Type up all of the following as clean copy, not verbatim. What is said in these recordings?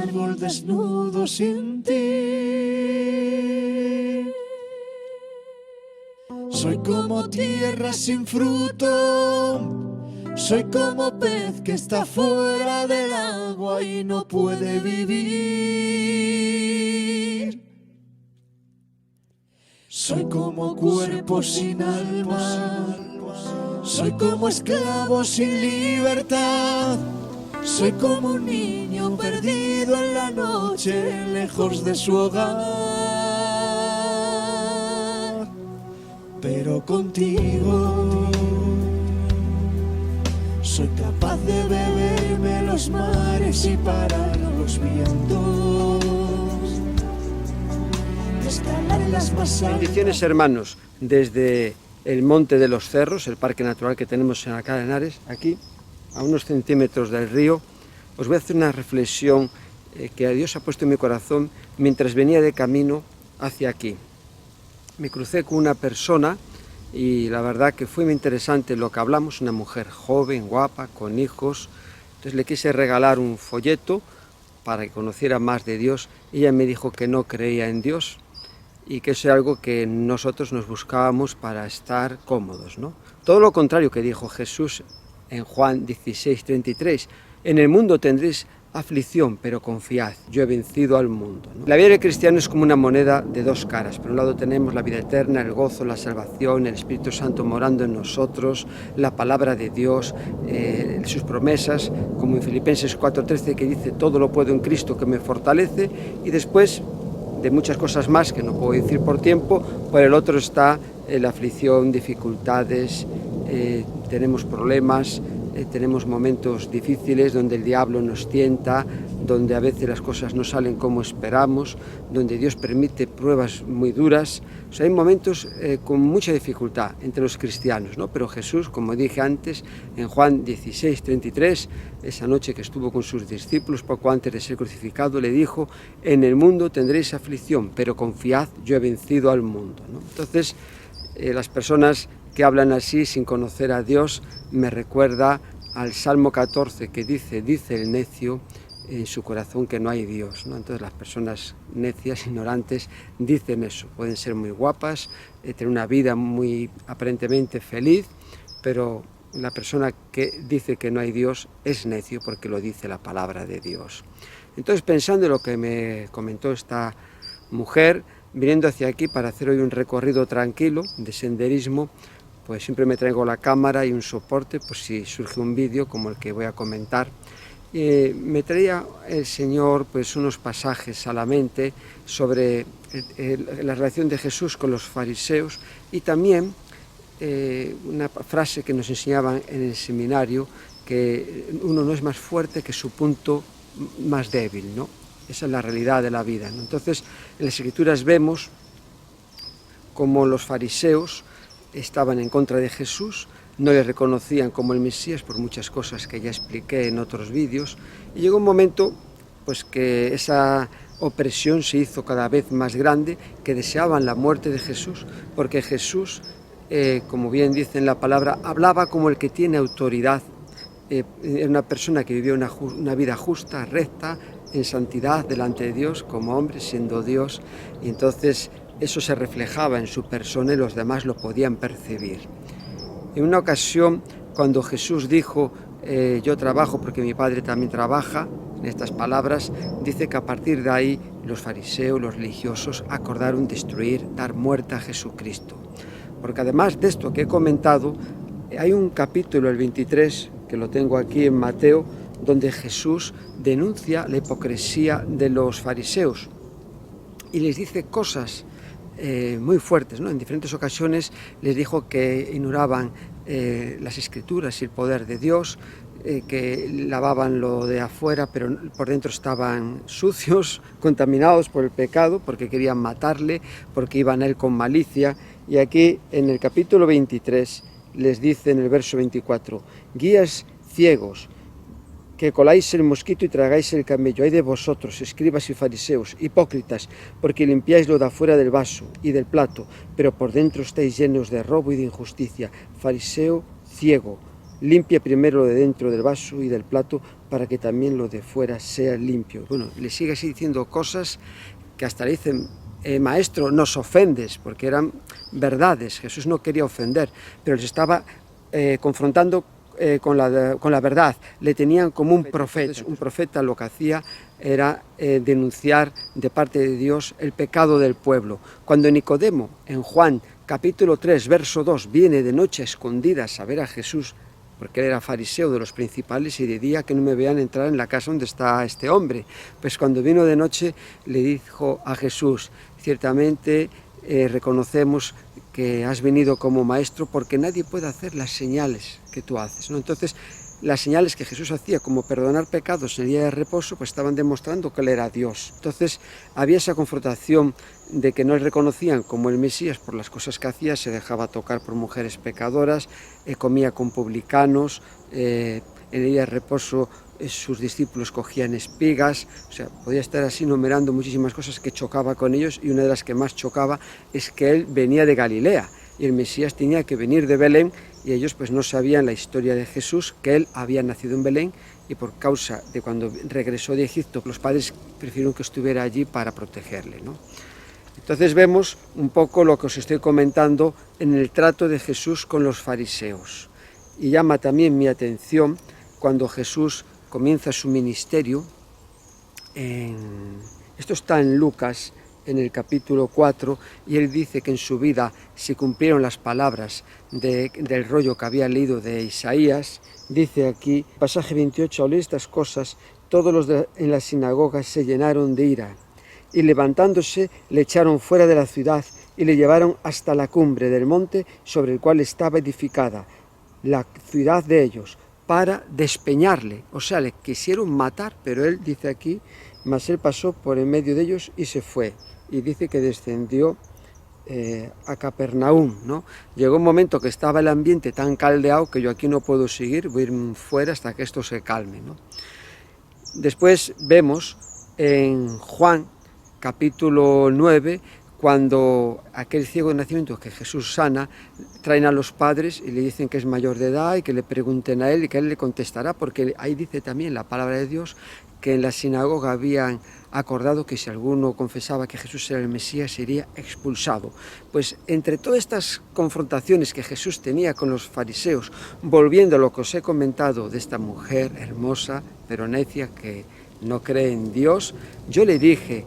árbol desnudo sin ti. Soy como tierra sin fruto, soy como pez que está fuera del agua y no puede vivir. Soy como cuerpo sin alma, soy como esclavo sin libertad. Soy como un niño perdido en la noche, lejos de su hogar. Pero contigo soy capaz de beberme los mares y parar los vientos, de escalar las más altas. Bendiciones, hermanos, desde el Monte de los Cerros, el parque natural que tenemos en Alcalá de Henares, aquí, a unos centímetros del río. Os voy a hacer una reflexión que Dios ha puesto en mi corazón mientras venía de camino hacia aquí. Me crucé con una persona y la verdad que fue muy interesante lo que hablamos, una mujer joven, guapa, con hijos. Entonces le quise regalar un folleto para que conociera más de Dios. Ella me dijo que no creía en Dios y que eso es algo que nosotros nos buscábamos para estar cómodos, ¿no? Todo lo contrario que dijo Jesús en Juan 16:33, en el mundo tendréis aflicción, pero confiad, yo he vencido al mundo, ¿no? La vida del cristiano es como una moneda de dos caras. Por un lado tenemos la vida eterna, el gozo, la salvación, el Espíritu Santo morando en nosotros, la palabra de Dios, sus promesas, como en Filipenses 4:13 que dice, todo lo puedo en Cristo que me fortalece, y después de muchas cosas más que no puedo decir por tiempo. Por el otro está la aflicción, dificultades, tenemos problemas, tenemos momentos difíciles donde el diablo nos tienta, donde a veces las cosas no salen como esperamos, donde Dios permite pruebas muy duras. O sea, hay momentos con mucha dificultad entre los cristianos, ¿no? Pero Jesús, como dije antes, en Juan 16:33, esa noche que estuvo con sus discípulos poco antes de ser crucificado, le dijo, en el mundo tendréis aflicción, pero confiad, yo he vencido al mundo, ¿no? Entonces, las personas que hablan así sin conocer a Dios me recuerda al Salmo 14 que dice el necio en su corazón que no hay Dios, ¿no? Entonces las personas necias, ignorantes, dicen eso. Pueden ser muy guapas, tener una vida muy aparentemente feliz, pero la persona que dice que no hay Dios es necio porque lo dice la palabra de Dios. Entonces, pensando en lo que me comentó esta mujer, viniendo hacia aquí para hacer hoy un recorrido tranquilo de senderismo, pues siempre me traigo la cámara y un soporte, pues si surge un vídeo como el que voy a comentar. Me traía el Señor pues unos pasajes a la mente sobre la relación de Jesús con los fariseos y también una frase que nos enseñaban en el seminario, que uno no es más fuerte que su punto más débil, ¿no? Esa es la realidad de la vida, ¿no? Entonces, en las Escrituras vemos como los fariseos estaban en contra de Jesús, no le reconocían como el Mesías por muchas cosas que ya expliqué en otros vídeos, y llegó un momento pues que esa opresión se hizo cada vez más grande, que deseaban la muerte de Jesús, porque Jesús, como bien dice en la palabra, hablaba como el que tiene autoridad. Era una persona que vivía una vida justa, recta, en santidad delante de Dios, como hombre, siendo Dios, y entonces eso se reflejaba en su persona y los demás lo podían percibir. En una ocasión, cuando Jesús dijo, yo trabajo porque mi Padre también trabaja, en estas palabras, dice que a partir de ahí los fariseos, los religiosos, acordaron destruir, dar muerte a Jesucristo. Porque además de esto que he comentado, hay un capítulo, el 23, que lo tengo aquí en Mateo, donde Jesús denuncia la hipocresía de los fariseos y les dice cosas muy fuertes, ¿no? En diferentes ocasiones les dijo que ignoraban las Escrituras y el poder de Dios, que lavaban lo de afuera, pero por dentro estaban sucios, contaminados por el pecado, porque querían matarle, porque iban a él con malicia. Y aquí en el capítulo 23 les dice en el verso 24, guías ciegos, que coláis el mosquito y tragáis el camello. Ay de vosotros, escribas y fariseos, hipócritas, porque limpiáis lo de afuera del vaso y del plato, pero por dentro estáis llenos de robo y de injusticia. Fariseo ciego, limpia primero lo de dentro del vaso y del plato para que también lo de fuera sea limpio. Bueno, le sigue así diciendo cosas que hasta le dicen, maestro, nos ofendes, porque eran verdades. Jesús no quería ofender, pero les estaba confrontando con la verdad. Le tenían como un profeta. Entonces, un profeta lo que hacía era denunciar de parte de Dios el pecado del pueblo. Cuando Nicodemo, en Juan capítulo 3, verso 2, viene de noche a escondidas a ver a Jesús, porque él era fariseo de los principales y de día que no me vean entrar en la casa donde está este hombre. Pues cuando vino de noche le dijo a Jesús, ciertamente reconocemos que has venido como maestro porque nadie puede hacer las señales que tú haces, ¿no? Entonces, las señales que Jesús hacía, como perdonar pecados en el día de reposo, pues estaban demostrando que él era Dios. Entonces, había esa confrontación de que no le reconocían como el Mesías por las cosas que hacía, se dejaba tocar por mujeres pecadoras, comía con publicanos, en el día de reposo sus discípulos cogían espigas, o sea, podía estar así enumerando muchísimas cosas que chocaba con ellos, y una de las que más chocaba es que él venía de Galilea y el Mesías tenía que venir de Belén, y ellos pues no sabían la historia de Jesús, que él había nacido en Belén, y por causa de cuando regresó de Egipto, los padres prefirieron que estuviera allí para protegerle, ¿no? Entonces vemos un poco lo que os estoy comentando en el trato de Jesús con los fariseos. Y llama también mi atención cuando Jesús comienza su ministerio. Esto está en Lucas, en el capítulo 4, y él dice que en su vida se cumplieron las palabras del rollo que había leído de Isaías. Dice aquí, pasaje 28, al oír estas cosas, todos los en la sinagoga se llenaron de ira, y levantándose le echaron fuera de la ciudad y le llevaron hasta la cumbre del monte sobre el cual estaba edificada la ciudad de ellos, para despeñarle. O sea, le quisieron matar, pero él dice aquí, mas él pasó por en medio de ellos y se fue. Y dice que descendió a Capernaum, ¿no? Llegó un momento que estaba el ambiente tan caldeado que yo aquí no puedo seguir, voy a ir fuera hasta que esto se calme, ¿no? Después vemos en Juan capítulo 9, cuando aquel ciego de nacimiento que Jesús sana, traen a los padres y le dicen que es mayor de edad y que le pregunten a él y que él le contestará, porque ahí dice también la palabra de Dios que en la sinagoga habían acordado que si alguno confesaba que Jesús era el Mesías sería expulsado. Pues entre todas estas confrontaciones que Jesús tenía con los fariseos, volviendo a lo que os he comentado de esta mujer hermosa pero necia que no cree en Dios, yo le dije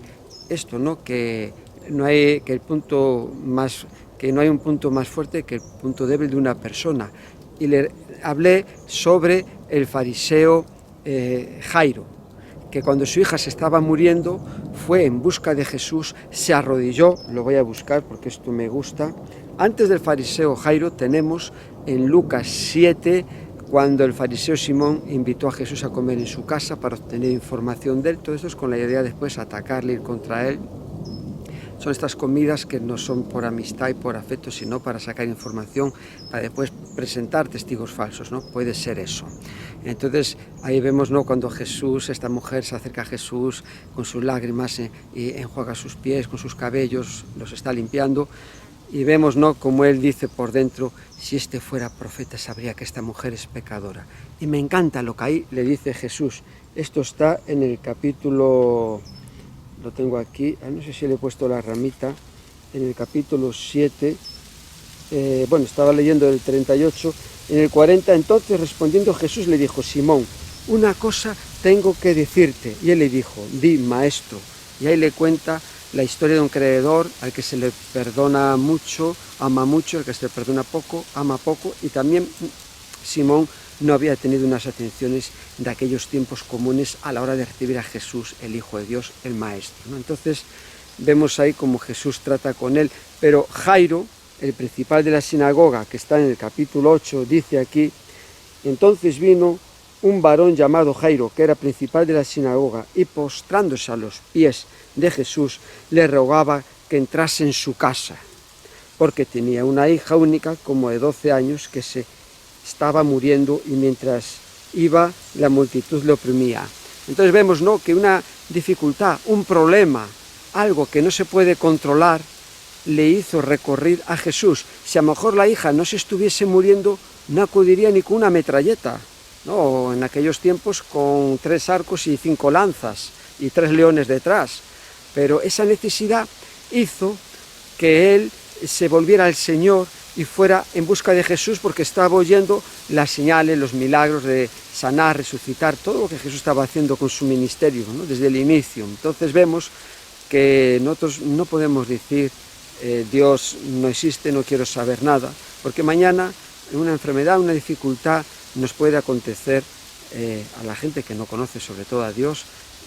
esto, ¿no? Que no hay un punto más fuerte que el punto débil de una persona. Y le hablé sobre el fariseo Jairo, que cuando su hija se estaba muriendo fue en busca de Jesús, se arrodilló, lo voy a buscar porque esto me gusta. Antes del fariseo Jairo tenemos en Lucas 7, cuando el fariseo Simón invitó a Jesús a comer en su casa para obtener información de él. Todo esto es con la idea de después atacarle, ir contra él. Son estas comidas que no son por amistad y por afecto, sino para sacar información, para después presentar testigos falsos, ¿no? Puede ser eso. Entonces ahí vemos, ¿no?, cuando Jesús, esta mujer se acerca a Jesús con sus lágrimas y enjuaga sus pies con sus cabellos, los está limpiando, y vemos, ¿no?, como él dice por dentro, si este fuera profeta sabría que esta mujer es pecadora. Y me encanta lo que ahí le dice Jesús. Esto está en el capítulo... Lo tengo aquí, no sé si le he puesto la ramita, en el capítulo 7, estaba leyendo el 38, en el 40, entonces respondiendo Jesús le dijo, Simón, una cosa tengo que decirte. Y él le dijo, di, maestro. Y ahí le cuenta la historia de un creedor al que se le perdona mucho, ama mucho, al que se le perdona poco, ama poco, y también Simón no había tenido unas atenciones de aquellos tiempos comunes a la hora de recibir a Jesús, el Hijo de Dios, el Maestro, ¿no? Entonces vemos ahí cómo Jesús trata con él, pero Jairo, el principal de la sinagoga, que está en el capítulo 8, dice aquí, entonces vino un varón llamado Jairo, que era principal de la sinagoga, y postrándose a los pies de Jesús, le rogaba que entrase en su casa, porque tenía una hija única, como de 12 años, que se estaba muriendo y mientras iba la multitud le oprimía. Entonces vemos, ¿no?, que una dificultad, un problema, algo que no se puede controlar, le hizo recurrir a Jesús. Si a lo mejor la hija no se estuviese muriendo, no acudiría ni con una metralleta, ¿no? En aquellos tiempos con 3 arcos y 5 lanzas y 3 leones detrás, pero esa necesidad hizo que él se volviera al Señor y fuera en busca de Jesús, porque estaba oyendo las señales, los milagros de sanar, resucitar, todo lo que Jesús estaba haciendo con su ministerio, ¿no? Desde el inicio. Entonces vemos que nosotros no podemos decir Dios no existe, no quiero saber nada, porque mañana una enfermedad, una dificultad nos puede acontecer a la gente que no conoce sobre todo a Dios,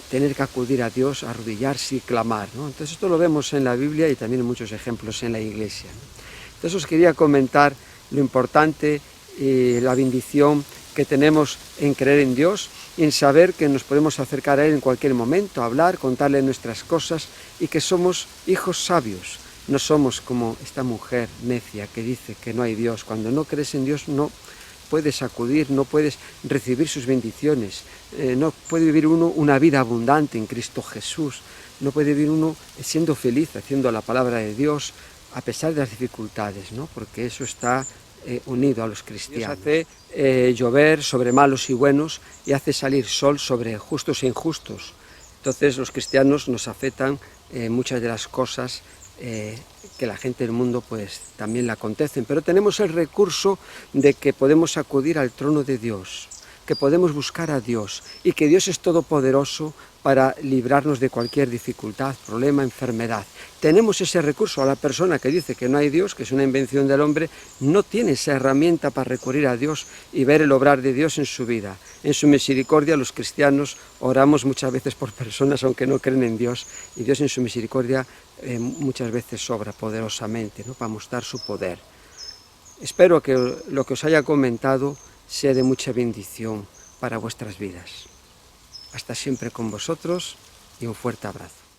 tener que acudir a Dios, arrodillarse y clamar, ¿no? Entonces esto lo vemos en la Biblia y también en muchos ejemplos en la Iglesia, ¿no? Entonces os quería comentar lo importante y la bendición que tenemos en creer en Dios y en saber que nos podemos acercar a Él en cualquier momento, hablar, contarle nuestras cosas y que somos hijos sabios. No somos como esta mujer necia que dice que no hay Dios. Cuando no crees en Dios no puedes acudir, no puedes recibir sus bendiciones, no puede vivir uno una vida abundante en Cristo Jesús, no puede vivir uno siendo feliz, haciendo la palabra de Dios, a pesar de las dificultades, ¿no? Porque eso está unido a los cristianos. Dios hace llover sobre malos y buenos y hace salir sol sobre justos e injustos. Entonces los cristianos nos afectan muchas de las cosas que la gente del mundo pues también le acontecen, pero tenemos el recurso de que podemos acudir al trono de Dios, que podemos buscar a Dios y que Dios es todopoderoso para librarnos de cualquier dificultad, problema, enfermedad. Tenemos ese recurso. A la persona que dice que no hay Dios, que es una invención del hombre, no tiene esa herramienta para recurrir a Dios y ver el obrar de Dios en su vida. En su misericordia los cristianos oramos muchas veces por personas aunque no creen en Dios, y Dios en su misericordia muchas veces obra poderosamente, ¿no? Para mostrar su poder. Espero que lo que os haya comentado sea de mucha bendición para vuestras vidas. Hasta siempre con vosotros y un fuerte abrazo.